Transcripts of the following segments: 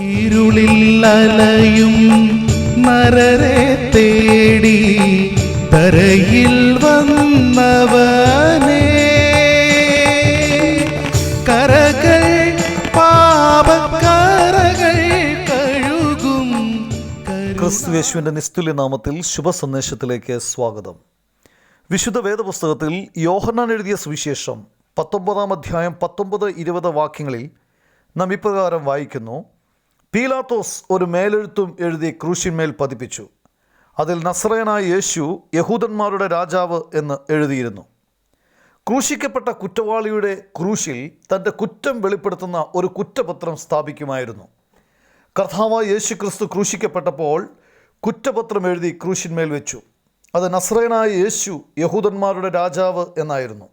ഇരുളിൽ അലയും നരരെ തേടി തരയിൽ വന്നവനേ, കരകൾ പാപക്കരകൾ കഴുകും. ക്രിസ്തുയേശുവിൻ്റെ നിസ്തുല്യ നാമത്തിൽ ശുഭസന്ദേശത്തിലേക്ക് സ്വാഗതം. വിശുദ്ധ വേദപുസ്തകത്തിൽ യോഹന്നാൻ എഴുതിയ സുവിശേഷം 19-ാം അധ്യായം 19-20 വാക്യങ്ങളിൽ നാം ഇപ്രകാരം വായിക്കുന്നു: പീലാത്തോസ് ഒരു മേലെഴുത്തും എഴുതി ക്രൂശിന്മേൽ പതിപ്പിച്ചു. അതിൽ നസറേയനായ യേശു യഹൂദന്മാരുടെ രാജാവ് എന്ന് എഴുതിയിരുന്നു. ക്രൂശിക്കപ്പെട്ട കുറ്റവാളിയുടെ ക്രൂശിൽ തൻ്റെ കുറ്റം വെളിപ്പെടുത്തുന്ന ഒരു കുറ്റപത്രം സ്ഥാപിക്കുമായിരുന്നു. കർത്താവായ യേശു ക്രിസ്തു ക്രൂശിക്കപ്പെട്ടപ്പോൾ കുറ്റപത്രം എഴുതി ക്രൂശിന്മേൽ വെച്ചു. അത് നസറേയനായ യേശു യഹൂദന്മാരുടെ രാജാവ് എന്നായിരുന്നു.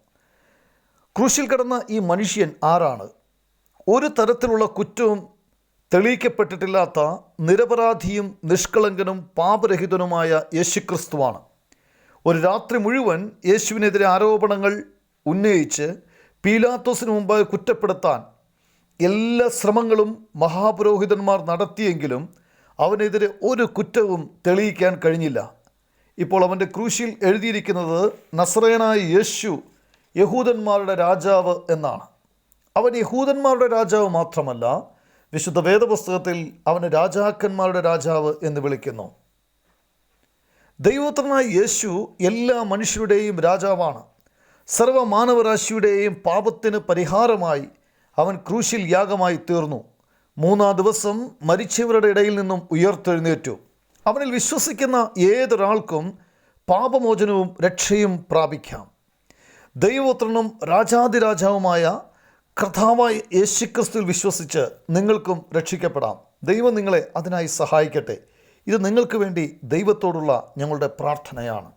ക്രൂശിൽ കിടന്ന ഈ മനുഷ്യൻ ആരാണ്? ഒരു തരത്തിലുള്ള കുറ്റവും തെളിയിക്കപ്പെട്ടിട്ടില്ലാത്ത നിരപരാധിയും നിഷ്കളങ്കനും പാപരഹിതനുമായ യേശുക്രിസ്തുവാണ്. ഒരു രാത്രി മുഴുവൻ യേശുവിനെതിരെ ആരോപണങ്ങൾ ഉന്നയിച്ച് പീലാത്തോസിന് മുമ്പായി കുറ്റപ്പെടുത്താൻ എല്ലാ ശ്രമങ്ങളും മഹാപുരോഹിതന്മാർ നടത്തിയെങ്കിലും അവനെതിരെ ഒരു കുറ്റവും തെളിയിക്കാൻ കഴിഞ്ഞില്ല. ഇപ്പോൾ അവൻ്റെ ക്രൂശിൽ എഴുതിയിരിക്കുന്നത് നസറേയനായ യേശു യഹൂദന്മാരുടെ രാജാവ് എന്നാണ്. അവൻ യഹൂദന്മാരുടെ രാജാവ് മാത്രമല്ല, വിശുദ്ധ വേദപുസ്തകത്തിൽ അവന് രാജാക്കന്മാരുടെ രാജാവ് എന്ന് വിളിക്കുന്നു. ദൈവപുത്രനായ യേശു എല്ലാ മനുഷ്യരുടെയും രാജാവാണ്. സർവ്വമാനവരാശിയുടെയും പാപത്തിന് പരിഹാരമായി അവൻ ക്രൂശിൽ യാഗമായി തീർന്നു. 3-ാം ദിവസം മരിച്ചവരുടെ ഇടയിൽ നിന്നും ഉയർത്തെഴുന്നേറ്റു. അവനിൽ വിശ്വസിക്കുന്ന ഏതൊരാൾക്കും പാപമോചനവും രക്ഷയും പ്രാപിക്കാം. ദൈവപുത്രനും രാജാതിരാജാവുമായ കർത്താവായ യേശുക്രിസ്തുവിൽ വിശ്വസിച്ച് നിങ്ങൾക്കും രക്ഷിക്കപ്പെടാം. ദൈവം നിങ്ങളെ അതിനായി സഹായിക്കട്ടെ. ഇത് നിങ്ങൾക്ക് വേണ്ടി ദൈവത്തോടുള്ള ഞങ്ങളുടെ പ്രാർത്ഥനയാണ്.